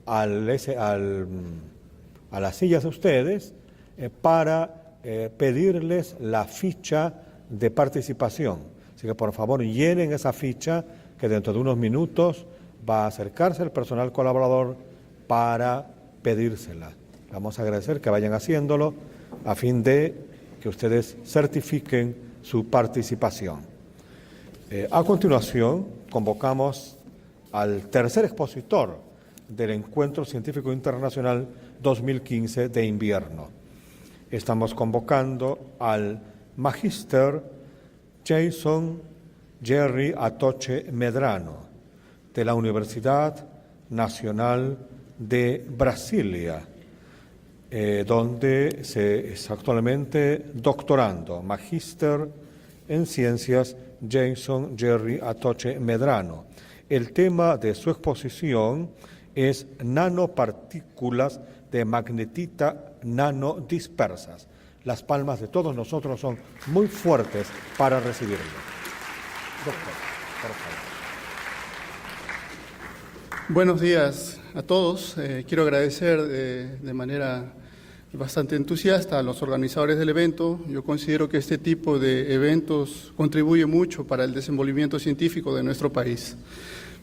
a las sillas de ustedes para pedirles la ficha de participación. Así que por favor llenen esa ficha, que dentro de unos minutos va a acercarse el personal colaborador para pedírsela. Vamos a agradecer que vayan haciéndolo a fin de que ustedes certifiquen su participación. A continuación, convocamos al tercer expositor del Encuentro Científico Internacional 2015 de invierno. Estamos convocando al Magíster Jason Jerry Atoche Medrano, de la Universidad Nacional de Brasilia, donde se es actualmente doctorando, Magíster en Ciencias Jason Jerry Atoche Medrano. El tema de su exposición es nanopartículas de magnetita nanodispersas. Las palmas de todos nosotros son muy fuertes para recibirlo. Doctor, por favor. Buenos días a todos. Quiero agradecer de manera bastante entusiasta a los organizadores del evento. Yo considero que este tipo de eventos contribuye mucho para el desenvolvimiento científico de nuestro país.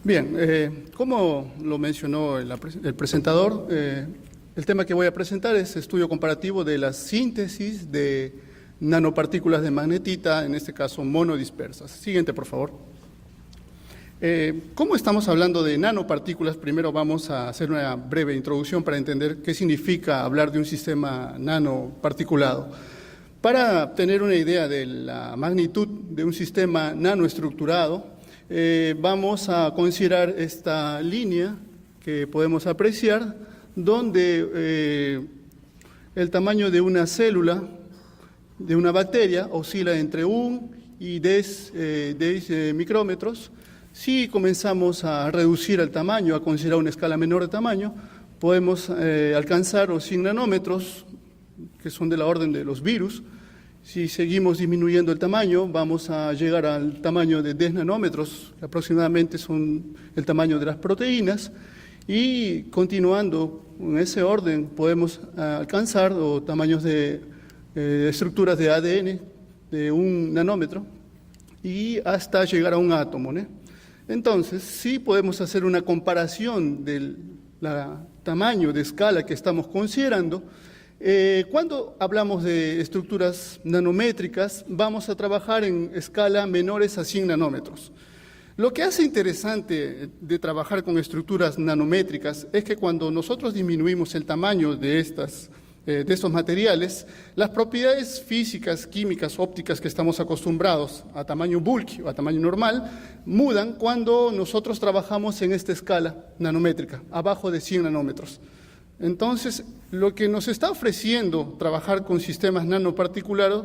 Bien, como lo mencionó el presentador, el tema que voy a presentar es estudio comparativo de la síntesis de nanopartículas de magnetita, en este caso monodispersas. Siguiente, por favor. ¿Cómo estamos hablando de nanopartículas? Primero vamos a hacer una breve introducción para entender qué significa hablar de un sistema nanoparticulado. Para tener una idea de la magnitud de un sistema nanoestructurado, vamos a considerar esta línea que podemos apreciar, donde el tamaño de una célula de una bacteria oscila entre 1 y 10 micrómetros. Si comenzamos a reducir el tamaño, a considerar una escala menor de tamaño, podemos alcanzar los 100 nanómetros, que son de la orden de los virus. Si seguimos disminuyendo el tamaño, vamos a llegar al tamaño de 10 nanómetros, que aproximadamente son el tamaño de las proteínas, y continuando en ese orden podemos alcanzar tamaños de estructuras de ADN de 1 nanómetro y hasta llegar a un átomo, ¿no? Entonces, sí podemos hacer una comparación del tamaño de escala que estamos considerando. Cuando hablamos de estructuras nanométricas, vamos a trabajar en escala menores a 100 nanómetros. Lo que hace interesante de trabajar con estructuras nanométricas es que cuando nosotros disminuimos el tamaño de estos materiales, las propiedades físicas, químicas, ópticas que estamos acostumbrados a tamaño bulk o a tamaño normal, mudan cuando nosotros trabajamos en esta escala nanométrica, abajo de 100 nanómetros. Entonces, lo que nos está ofreciendo trabajar con sistemas nanoparticulares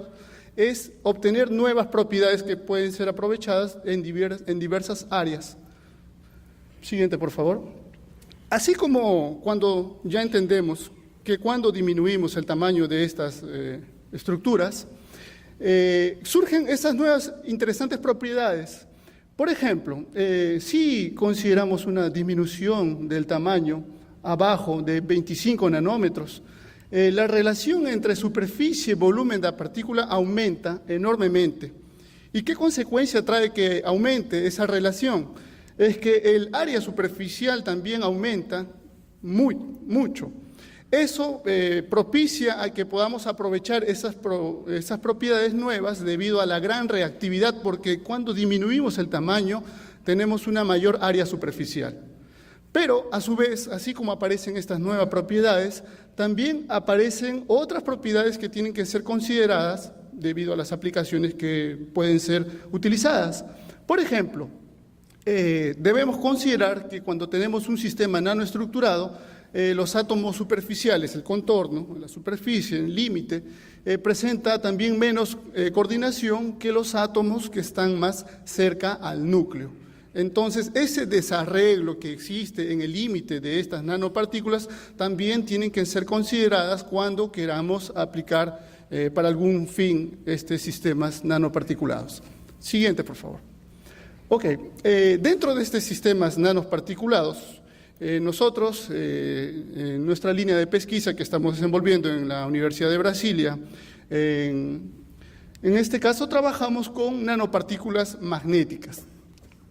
es obtener nuevas propiedades que pueden ser aprovechadas en diversas áreas. Siguiente, por favor. Así como cuando ya entendemos que cuando disminuimos el tamaño de estas estructuras, surgen estas nuevas interesantes propiedades. Por ejemplo, si consideramos una disminución del tamaño abajo de 25 nanómetros, la relación entre superficie y volumen de la partícula aumenta enormemente. ¿Y qué consecuencia trae que aumente esa relación? Es que el área superficial también aumenta mucho. Eso propicia a que podamos aprovechar esas propiedades nuevas debido a la gran reactividad, porque cuando disminuimos el tamaño tenemos una mayor área superficial. Pero, a su vez, así como aparecen estas nuevas propiedades, también aparecen otras propiedades que tienen que ser consideradas debido a las aplicaciones que pueden ser utilizadas. Por ejemplo, debemos considerar que cuando tenemos un sistema nanoestructurado, los átomos superficiales, el contorno, la superficie, el límite, presenta también menos coordinación que los átomos que están más cerca al núcleo. Entonces, ese desarreglo que existe en el límite de estas nanopartículas también tienen que ser consideradas cuando queramos aplicar para algún fin sistemas nanoparticulados. Siguiente, por favor. Ok, dentro de estos sistemas nanoparticulados, Nosotros, en nuestra línea de pesquisa que estamos desenvolviendo en la Universidad de Brasilia, en este caso trabajamos con nanopartículas magnéticas.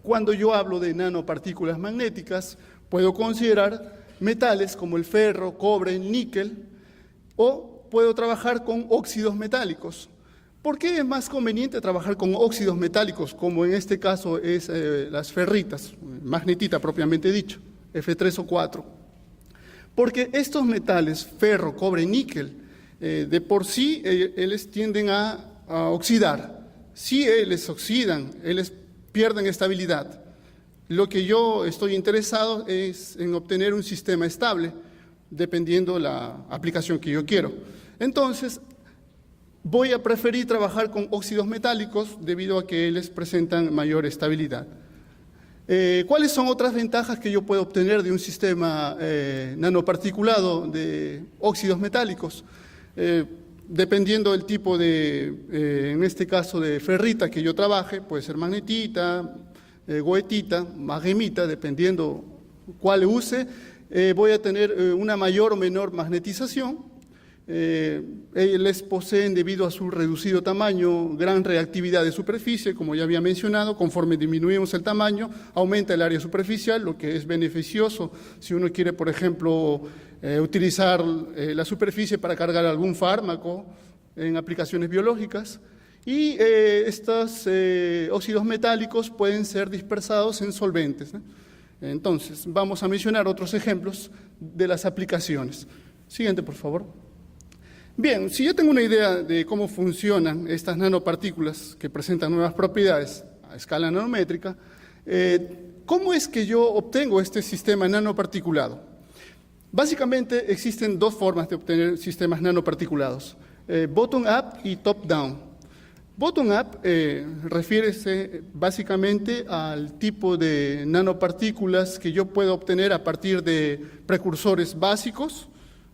Cuando yo hablo de nanopartículas magnéticas, puedo considerar metales como el ferro, cobre, el níquel, o puedo trabajar con óxidos metálicos. ¿Por qué es más conveniente trabajar con óxidos metálicos, como en este caso es las ferritas, magnetita propiamente dicho, F3 o 4? Porque estos metales, ferro, cobre, níquel, de por sí ellos tienden a oxidar. Si ellos oxidan, ellos pierden estabilidad. Lo que yo estoy interesado es en obtener un sistema estable, dependiendo la aplicación que yo quiero. Entonces, voy a preferir trabajar con óxidos metálicos debido a que ellos presentan mayor estabilidad. ¿Cuáles son otras ventajas que yo puedo obtener de un sistema nanoparticulado de óxidos metálicos? Dependiendo del tipo de, en este caso de ferrita que yo trabaje, puede ser magnetita, goetita, magemita, dependiendo cuál use, voy a tener una mayor o menor magnetización. Ellos poseen, debido a su reducido tamaño, gran reactividad de superficie, como ya había mencionado. Conforme disminuimos el tamaño, aumenta el área superficial, lo que es beneficioso si uno quiere, por ejemplo, utilizar la superficie para cargar algún fármaco en aplicaciones biológicas. Y estos óxidos metálicos pueden ser dispersados en solventes, ¿no? Entonces, vamos a mencionar otros ejemplos de las aplicaciones. Siguiente, por favor. Bien, si yo tengo una idea de cómo funcionan estas nanopartículas que presentan nuevas propiedades a escala nanométrica, ¿cómo es que yo obtengo este sistema nanoparticulado? Básicamente existen dos formas de obtener sistemas nanoparticulados, bottom-up y top-down. Bottom-up refiere básicamente al tipo de nanopartículas que yo puedo obtener a partir de precursores básicos,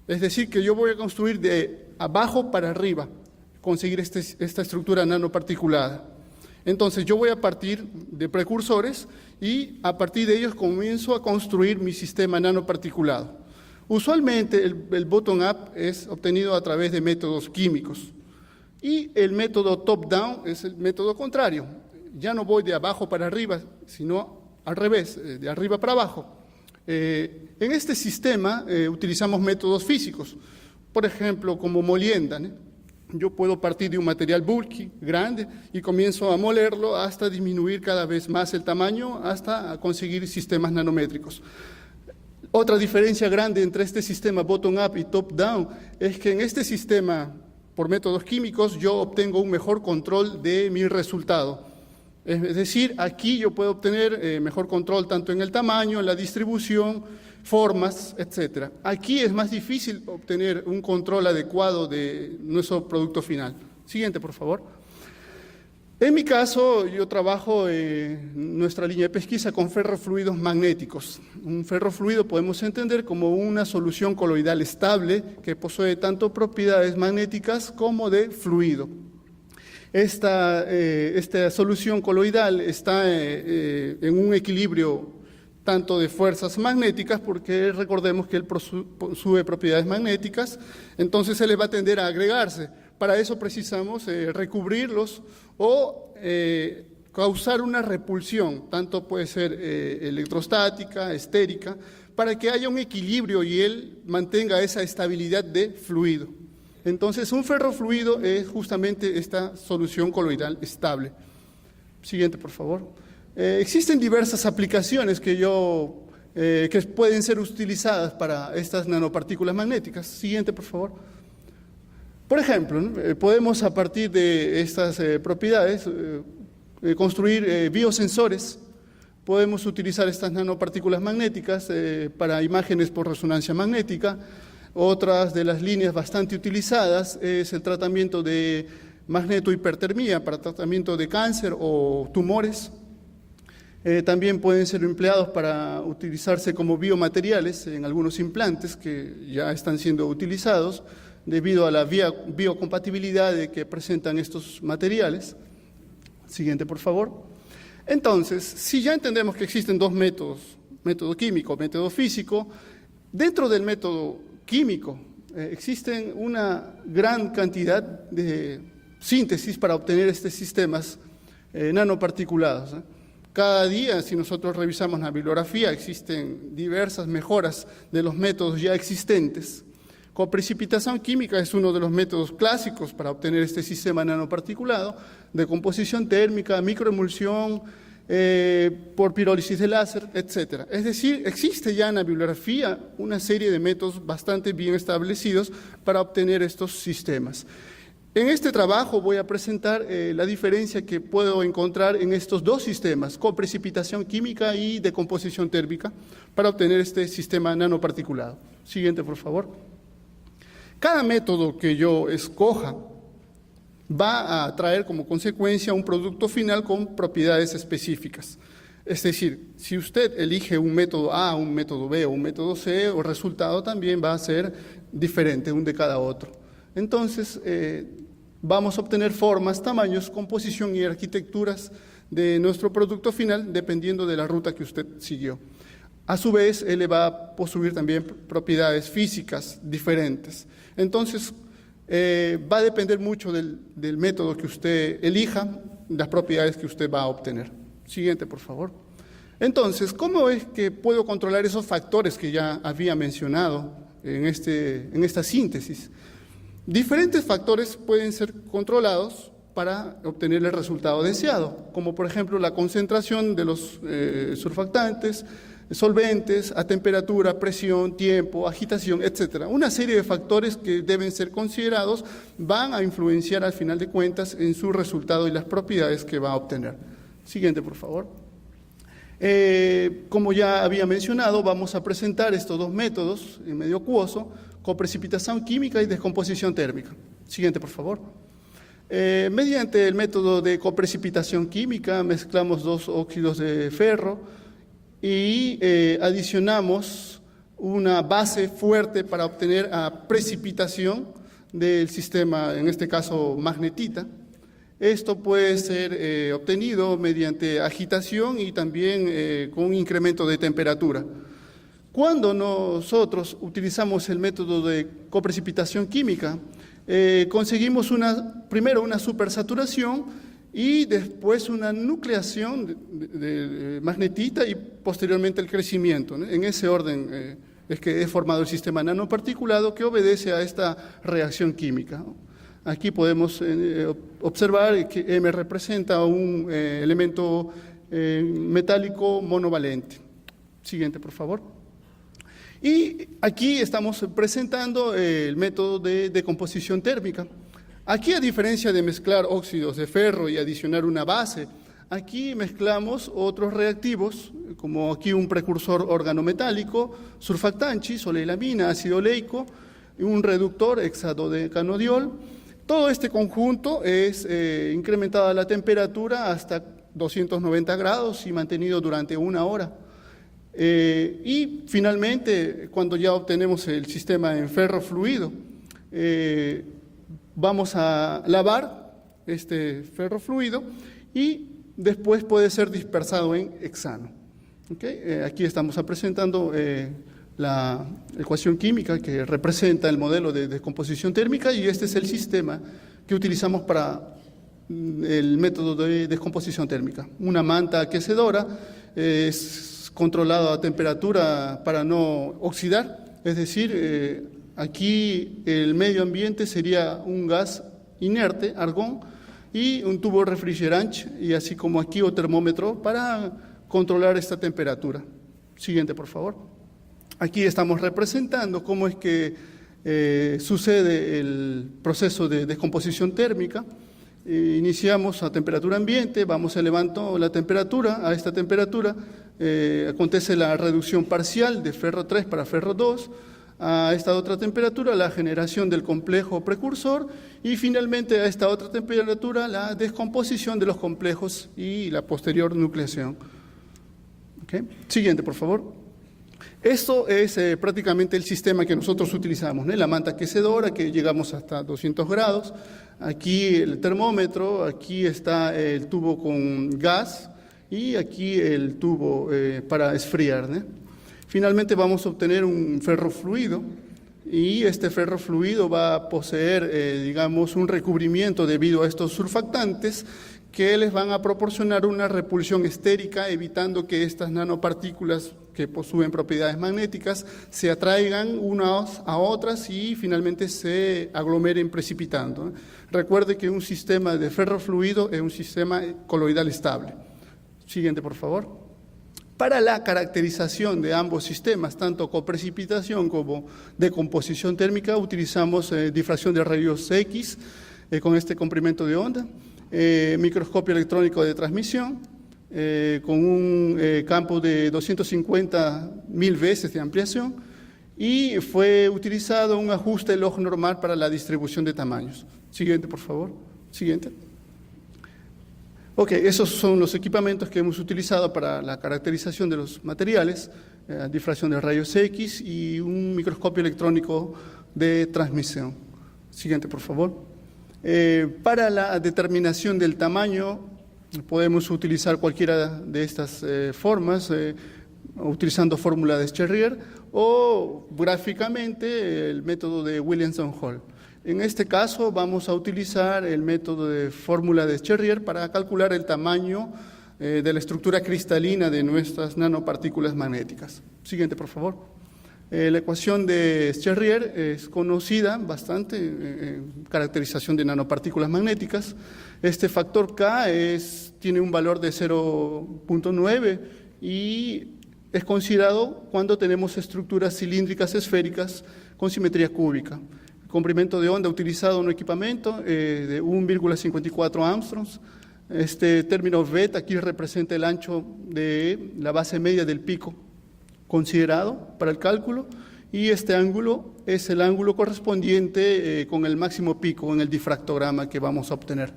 es decir, que yo voy a construir de abajo para arriba, conseguir esta estructura nanoparticulada. Entonces yo voy a partir de precursores y a partir de ellos comienzo a construir mi sistema nanoparticulado. Usualmente el bottom-up es obtenido a través de métodos químicos y el método top-down es el método contrario. Ya no voy de abajo para arriba, sino al revés, de arriba para abajo. En este sistema utilizamos métodos físicos, por ejemplo, como molienda, ¿no? Yo puedo partir de un material bulky, grande, y comienzo a molerlo hasta disminuir cada vez más el tamaño, hasta conseguir sistemas nanométricos. Otra diferencia grande entre este sistema bottom-up y top-down es que en este sistema, por métodos químicos, yo obtengo un mejor control de mi resultado. Es decir, aquí yo puedo obtener mejor control tanto en el tamaño, en la distribución, formas, etc. Aquí es más difícil obtener un control adecuado de nuestro producto final. Siguiente, por favor. En mi caso, yo trabajo en nuestra línea de pesquisa con ferrofluidos magnéticos. Un ferrofluido podemos entender como una solución coloidal estable que posee tanto propiedades magnéticas como de fluido. Esta solución coloidal está en un equilibrio tanto de fuerzas magnéticas, porque recordemos que él posee propiedades magnéticas, entonces se le va a tender a agregarse. Para eso precisamos recubrirlos o causar una repulsión, tanto puede ser electrostática, estérica, para que haya un equilibrio y él mantenga esa estabilidad de fluido. Entonces, un ferrofluido es justamente esta solución coloidal estable. Siguiente, por favor. Existen diversas aplicaciones que pueden ser utilizadas para estas nanopartículas magnéticas. Siguiente, por favor. Por ejemplo, ¿no? Podemos a partir de estas propiedades construir biosensores. Podemos utilizar estas nanopartículas magnéticas para imágenes por resonancia magnética. Otras de las líneas bastante utilizadas es el tratamiento de magnetohipertermia para tratamiento de cáncer o tumores. También pueden ser empleados para utilizarse como biomateriales en algunos implantes que ya están siendo utilizados debido a la biocompatibilidad que presentan estos materiales. Siguiente, por favor. Entonces, si ya entendemos que existen dos métodos método químico, método físico. Dentro del método químico existen una gran cantidad de síntesis para obtener estos sistemas nanoparticulados. Cada día, si nosotros revisamos la bibliografía, existen diversas mejoras de los métodos ya existentes. Coprecipitación química es uno de los métodos clásicos para obtener este sistema nanoparticulado, de composición térmica, microemulsión, por pirólisis de láser, etc. Es decir, existe ya en la bibliografía una serie de métodos bastante bien establecidos para obtener estos sistemas. En este trabajo voy a presentar la diferencia que puedo encontrar en estos dos sistemas, coprecipitación química y decomposición térmica, para obtener este sistema nanoparticulado. Siguiente, por favor. Cada método que yo escoja va a traer como consecuencia un producto final con propiedades específicas. Es decir, si usted elige un método A, un método B o un método C, el resultado también va a ser diferente un de cada otro. Entonces, vamos a obtener formas, tamaños, composición y arquitecturas de nuestro producto final dependiendo de la ruta que usted siguió. A su vez, él le va a poseer también propiedades físicas diferentes. Entonces, va a depender mucho del método que usted elija, las propiedades que usted va a obtener. Siguiente, por favor. Entonces, ¿cómo es que puedo controlar esos factores que ya había mencionado en esta síntesis? Diferentes factores pueden ser controlados para obtener el resultado deseado, como por ejemplo la concentración de los surfactantes, solventes, a temperatura, presión, tiempo, agitación, etc. Una serie de factores que deben ser considerados van a influenciar al final de cuentas en su resultado y las propiedades que va a obtener. Siguiente, por favor. Como ya había mencionado, vamos a presentar estos dos métodos en medio acuoso, coprecipitación química y descomposición térmica. Siguiente, por favor. Mediante el método de coprecipitación química mezclamos dos óxidos de ferro y adicionamos una base fuerte para obtener precipitación del sistema, en este caso magnetita. Esto puede ser obtenido mediante agitación y también con un incremento de temperatura. Cuando nosotros utilizamos el método de coprecipitación química, conseguimos primero una supersaturación y después una nucleación de magnetita y posteriormente el crecimiento, ¿no? En ese orden es que he formado el sistema nanoparticulado que obedece a esta reacción química, ¿no? Aquí podemos observar que M representa un elemento metálico monovalente. Siguiente, por favor. Y aquí estamos presentando el método de decomposición térmica. Aquí, a diferencia de mezclar óxidos de ferro y adicionar una base, aquí mezclamos otros reactivos, como aquí un precursor organometálico, surfactantes, soleilamina, ácido oleico, un reductor, hexadodecanodiol. Todo este conjunto es incrementado a la temperatura hasta 290 grados y mantenido durante 1 hora. Y finalmente, cuando ya obtenemos el sistema en ferro fluido, vamos a lavar este ferro fluido y después puede ser dispersado en hexano. ¿Okay? Aquí estamos presentando la ecuación química que representa el modelo de descomposición térmica y este es el sistema que utilizamos para el método de descomposición térmica. Una manta aquecedora es controlada a temperatura para no oxidar, es decir, aquí el medio ambiente sería un gas inerte, argón, y un tubo refrigerante, y así como aquí o termómetro para controlar esta temperatura. Siguiente, por favor. Aquí estamos representando cómo es que sucede el proceso de descomposición térmica. Iniciamos a temperatura ambiente, vamos elevando la temperatura, a esta temperatura acontece la reducción parcial de ferro 3 para ferro 2, a esta otra temperatura la generación del complejo precursor y finalmente a esta otra temperatura la descomposición de los complejos y la posterior nucleación. ¿Okay? Siguiente, por favor. Esto es prácticamente el sistema que nosotros utilizamos, ¿no? La manta aquecedora que llegamos hasta 200 grados, aquí el termómetro, aquí está el tubo con gas y aquí el tubo para esfriar, ¿no? Finalmente vamos a obtener un ferrofluido, y este ferrofluido va a poseer, digamos, un recubrimiento debido a estos surfactantes que les van a proporcionar una repulsión estérica, evitando que estas nanopartículas que poseen propiedades magnéticas se atraigan unas a otras y finalmente se aglomeren precipitando, ¿eh? Recuerde que un sistema de ferrofluido es un sistema coloidal estable. Siguiente, por favor. Para la caracterización de ambos sistemas, tanto coprecipitación como decomposición térmica, utilizamos difracción de rayos X con este comprimento de onda, microscopio electrónico de transmisión, con un campo de 250.000 veces de ampliación, y fue utilizado un ajuste log normal para la distribución de tamaños. Siguiente, por favor. Siguiente. Ok, esos son los equipamientos que hemos utilizado para la caracterización de los materiales, difracción de rayos X y un microscopio electrónico de transmisión. Siguiente, por favor. Para la determinación del tamaño podemos utilizar cualquiera de estas formas, utilizando fórmula de Scherrier o gráficamente el método de Williamson-Hall. En este caso vamos a utilizar el método de fórmula de Scherrier para calcular el tamaño de la estructura cristalina de nuestras nanopartículas magnéticas. Siguiente, por favor. La ecuación de Scherrier es conocida bastante en caracterización de nanopartículas magnéticas. Este factor K tiene un valor de 0.9 y es considerado cuando tenemos estructuras cilíndricas esféricas con simetría cúbica. Comprimento de onda utilizado en un equipamiento de 1,54 Armstrongs. Este término beta aquí representa el ancho de la base media del pico considerado para el cálculo, y este ángulo es el ángulo correspondiente con el máximo pico en el difractograma que vamos a obtener.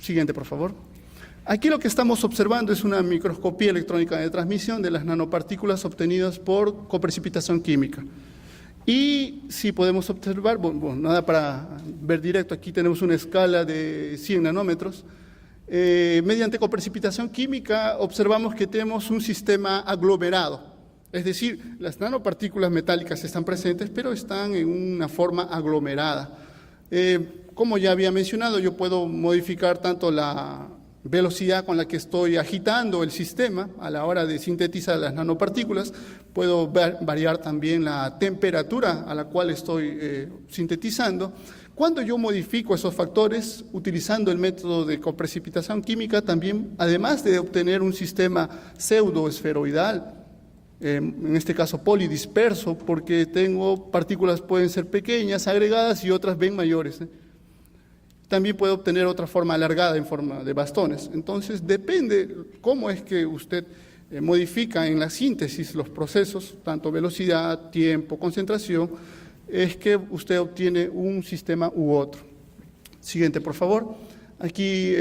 Siguiente, por favor. Aquí lo que estamos observando es una microscopía electrónica de transmisión de las nanopartículas obtenidas por coprecipitación química. Y si podemos observar, bueno, nada para ver directo, aquí tenemos una escala de 100 nanómetros. Mediante coprecipitación química observamos que tenemos un sistema aglomerado, es decir, las nanopartículas metálicas están presentes, pero están en una forma aglomerada. Como ya había mencionado, yo puedo modificar tanto la velocidad con la que estoy agitando el sistema a la hora de sintetizar las nanopartículas, puedo variar también la temperatura a la cual estoy sintetizando. Cuando yo modifico esos factores utilizando el método de coprecipitación química, también, además de obtener un sistema pseudoesferoidal, en este caso polidisperso, porque tengo partículas pueden ser pequeñas, agregadas, y otras bien mayores, también puede obtener otra forma alargada en forma de bastones. Entonces, depende cómo es que usted modifica en la síntesis los procesos, tanto velocidad, tiempo, concentración, es que usted obtiene un sistema u otro. Siguiente, por favor. Aquí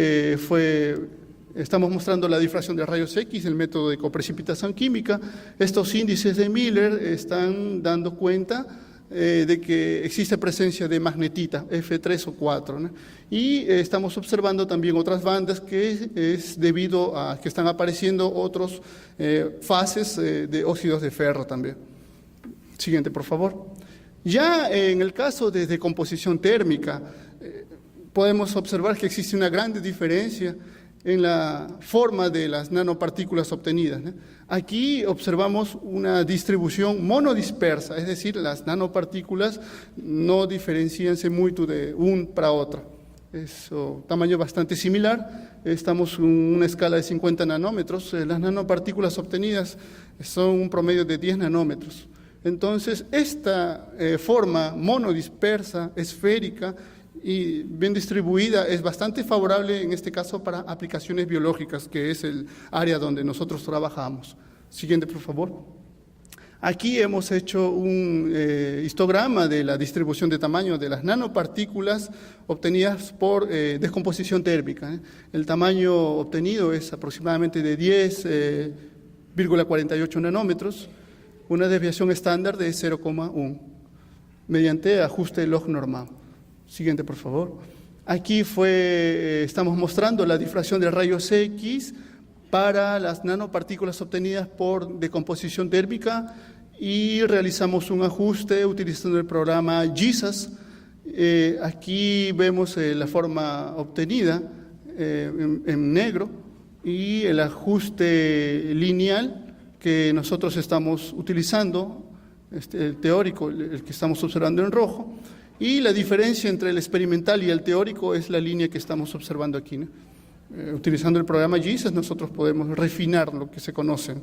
estamos mostrando la difracción de rayos X, el método de coprecipitación química. Estos índices de Miller están dando cuenta de que existe presencia de magnetita, F3 o 4, ¿no? Y estamos observando también otras bandas que es debido a que están apareciendo otros fases de óxidos de ferro también. Siguiente, por favor. Ya en el caso de decomposición térmica, podemos observar que existe una gran diferencia en la forma de las nanopartículas obtenidas, ¿no? Aquí observamos una distribución monodispersa, es decir, las nanopartículas no diferencianse mucho de un para otro. Es tamaño bastante similar, estamos en una escala de 50 nanómetros, las nanopartículas obtenidas son un promedio de 10 nanómetros. Entonces, esta forma monodispersa, esférica y bien distribuida es bastante favorable en este caso para aplicaciones biológicas, que es el área donde nosotros trabajamos. Siguiente, por favor. Aquí hemos hecho un histograma de la distribución de tamaño de las nanopartículas obtenidas por descomposición térmica. El tamaño obtenido es aproximadamente de 10,48 nanómetros, una desviación estándar de 0,1, mediante ajuste log normal. Siguiente, por favor. Aquí estamos mostrando la difracción de rayos X para las nanopartículas obtenidas por decomposición térmica y realizamos un ajuste utilizando el programa GISAS. Aquí vemos la forma obtenida en negro y el ajuste lineal que nosotros estamos utilizando, el teórico, el que estamos observando en rojo, y la diferencia entre el experimental y el teórico es la línea que estamos observando aquí, ¿no? Utilizando el programa GISAS nosotros podemos refinar lo que se conoce.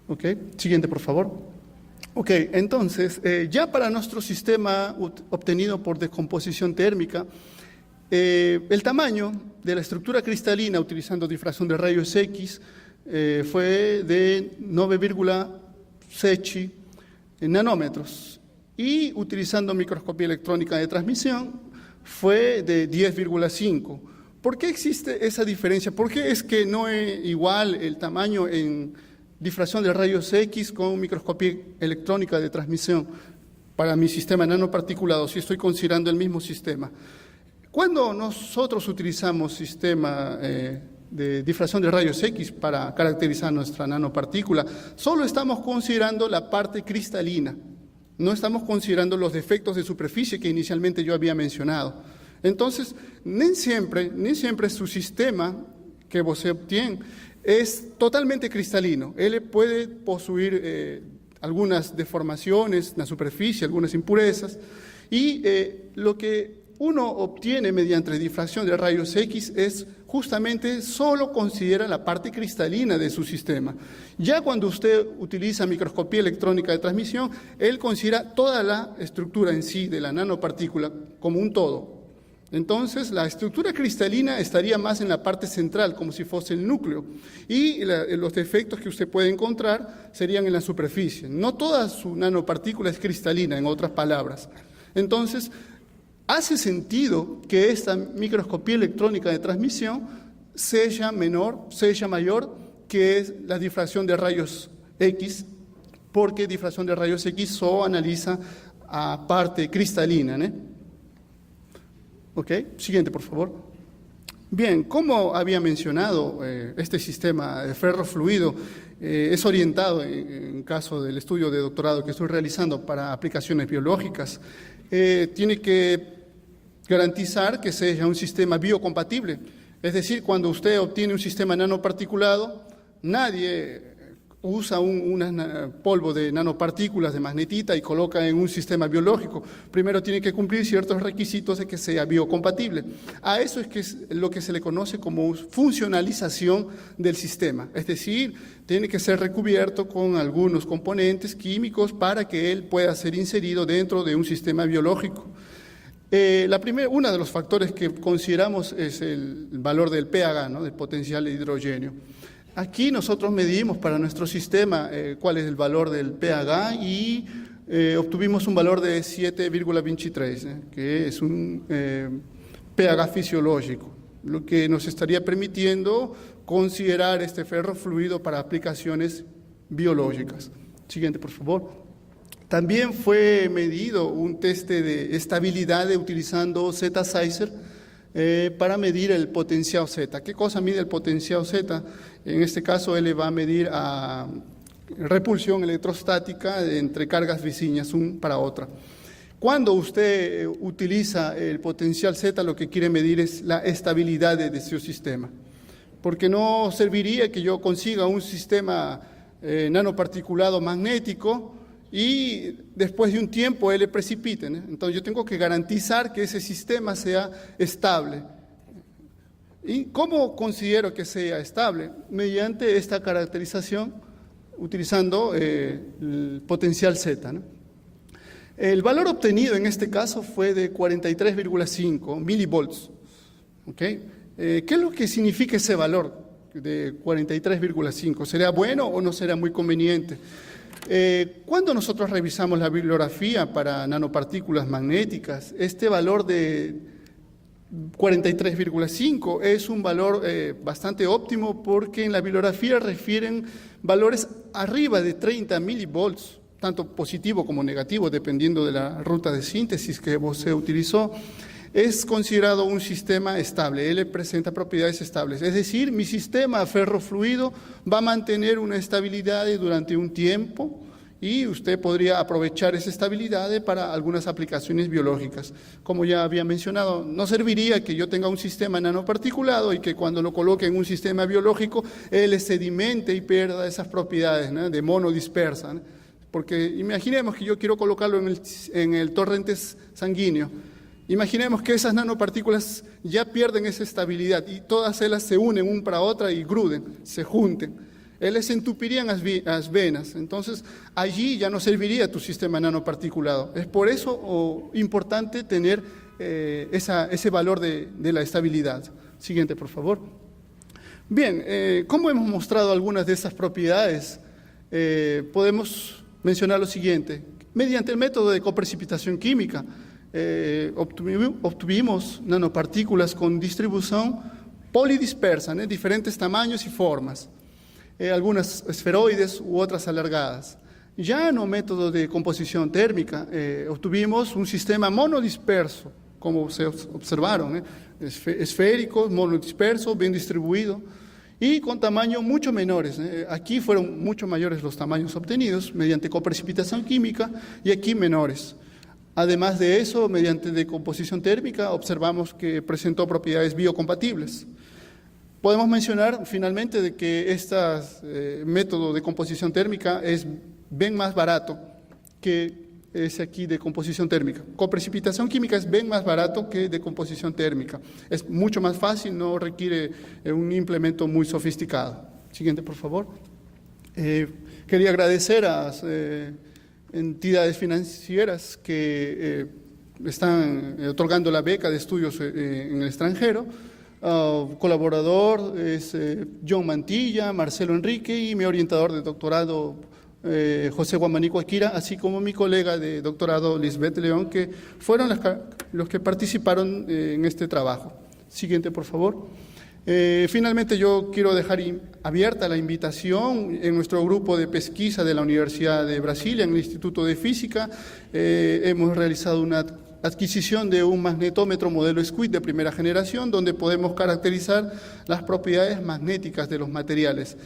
¿Ok? Siguiente, por favor. Ok, entonces, ya para nuestro sistema obtenido por decomposición térmica, el tamaño de la estructura cristalina utilizando difracción de rayos X fue de 9,6 nanómetros y utilizando microscopía electrónica de transmisión fue de 10,5. ¿Por qué existe esa diferencia? ¿Por qué es que no es igual el tamaño en difracción de rayos X con microscopía electrónica de transmisión para mi sistema nanoparticulado, si estoy considerando el mismo sistema? Cuando nosotros utilizamos sistema de difracción de rayos X para caracterizar nuestra nanopartícula, solo estamos considerando la parte cristalina, no estamos considerando los defectos de superficie que inicialmente yo había mencionado. Entonces, ni siempre su sistema que usted obtiene es totalmente cristalino. Él puede poseer algunas deformaciones en la superficie, algunas impurezas, y lo que uno obtiene mediante difracción de rayos X es justamente solo considera la parte cristalina de su sistema. Ya cuando usted utiliza microscopía electrónica de transmisión, él considera toda la estructura en sí de la nanopartícula como un todo. Entonces, la estructura cristalina estaría más en la parte central, como si fuese el núcleo, y los defectos que usted puede encontrar serían en la superficie. No toda su nanopartícula es cristalina, en otras palabras. Entonces, hace sentido que esta microscopía electrónica de transmisión sea mayor que es la difracción de rayos X, porque difracción de rayos X solo analiza a parte cristalina, ¿no? Ok, siguiente, por favor. Bien, como había mencionado, este sistema de ferrofluido es orientado, en caso del estudio de doctorado que estoy realizando para aplicaciones biológicas, tiene que garantizar que sea un sistema biocompatible. Es decir, cuando usted obtiene un sistema nanoparticulado, nadie usa un polvo de nanopartículas de magnetita y coloca en un sistema biológico. Primero tiene que cumplir ciertos requisitos de que sea biocompatible. A eso es que es lo que se le conoce como funcionalización del sistema. Es decir, tiene que ser recubierto con algunos componentes químicos para que él pueda ser inserido dentro de un sistema biológico. Uno de los factores que consideramos es el valor del pH, ¿no? Del potencial de hidrogenio. Aquí nosotros medimos para nuestro sistema cuál es el valor del pH y obtuvimos un valor de 7,23, que es un pH fisiológico, lo que nos estaría permitiendo considerar este ferrofluido para aplicaciones biológicas. Siguiente, por favor. También fue medido un test de estabilidad utilizando Z-Sizer para medir el potencial Z. ¿Qué cosa mide el potencial Z? En este caso, él va a medir a repulsión electrostática entre cargas vecinas, una para otra. Cuando usted utiliza el potencial Z, lo que quiere medir es la estabilidad de su sistema. Porque no serviría que yo consiga un sistema nanoparticulado magnético y después de un tiempo él le precipite, ¿no? Entonces yo tengo que garantizar que ese sistema sea estable. ¿Y cómo considero que sea estable? Mediante esta caracterización, utilizando el potencial Z, ¿no? El valor obtenido en este caso fue de 43,5 milivolts. ¿Okay? ¿Qué es lo que significa ese valor de 43,5? ¿Será bueno o no será muy conveniente? Cuando nosotros revisamos la bibliografía para nanopartículas magnéticas, este valor de 43,5 es un valor bastante óptimo porque en la bibliografía refieren valores arriba de 30 milivolts, tanto positivo como negativo, dependiendo de la ruta de síntesis que se utilizó. es considerado un sistema estable, él presenta propiedades estables. Es decir, mi sistema ferrofluido va a mantener una estabilidad durante un tiempo y usted podría aprovechar esa estabilidad para algunas aplicaciones biológicas. Como ya había mencionado, no serviría que yo tenga un sistema nanoparticulado y que cuando lo coloque en un sistema biológico, él sedimente y pierda esas propiedades, ¿no?, de monodispersa, ¿no? Porque imaginemos que yo quiero colocarlo en el torrente sanguíneo. Imaginemos que esas nanopartículas ya pierden esa estabilidad y todas ellas se unen una para otra y gruden, se junten. Les entupirían las venas, entonces allí ya no serviría tu sistema nanoparticulado. Es por eso importante tener ese valor de la estabilidad. Siguiente, por favor. Bien, como hemos mostrado algunas de esas propiedades, podemos mencionar lo siguiente. Mediante el método de coprecipitación química, obtuvimos nanopartículas con distribución polidispersa, diferentes tamaños y formas, algunas esferoides u otras alargadas. Ya en el método de composición térmica obtuvimos un sistema monodisperso, como se observaron, esférico, monodisperso, bien distribuido, y con tamaños mucho menores. Aquí fueron mucho mayores los tamaños obtenidos mediante coprecipitación química y aquí menores. Además de eso, mediante decomposición térmica, observamos que presentó propiedades biocompatibles. Podemos mencionar finalmente de que este método de composición térmica es bien más barato que ese aquí de composición térmica. Coprecipitación química es bien más barato que decomposición térmica. Es mucho más fácil, no requiere un implemento muy sofisticado. Siguiente, por favor. Quería agradecer a las entidades financieras que están otorgando la beca de estudios en el extranjero. Colaborador es John Mantilla, Marcelo Enrique y mi orientador de doctorado José Guamanico Akira, así como mi colega de doctorado Lisbeth León, que fueron los que participaron en este trabajo. Siguiente, por favor. Finalmente, yo quiero dejar abierta la invitación en nuestro grupo de pesquisa de la Universidad de Brasilia, en el Instituto de Física. Hemos realizado una adquisición de un magnetómetro modelo SQUID de primera generación, donde podemos caracterizar las propiedades magnéticas de los materiales.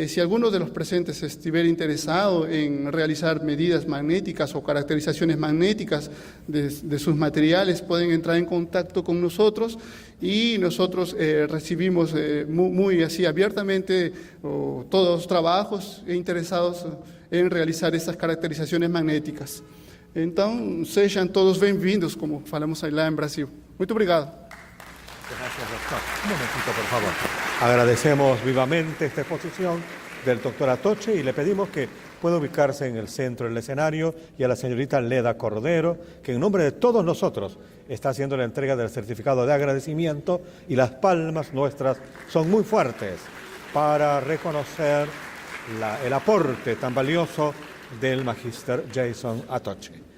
Si alguno de los presentes estuviera interesado en realizar medidas magnéticas o caracterizaciones magnéticas de sus materiales, pueden entrar en contacto con nosotros y nosotros recibimos muy así abiertamente todos los trabajos interesados en realizar estas caracterizaciones magnéticas. Então, sejam todos bem-vindos, como falamos lá em Brasil. Muito obrigado. Gracias, doctor. Un momentito, por favor. Agradecemos vivamente esta exposición del doctor Atoche y le pedimos que pueda ubicarse en el centro del escenario, y a la señorita Leda Cordero, que en nombre de todos nosotros está haciendo la entrega del certificado de agradecimiento, y las palmas nuestras son muy fuertes para reconocer el aporte tan valioso del magíster Jason Atoche.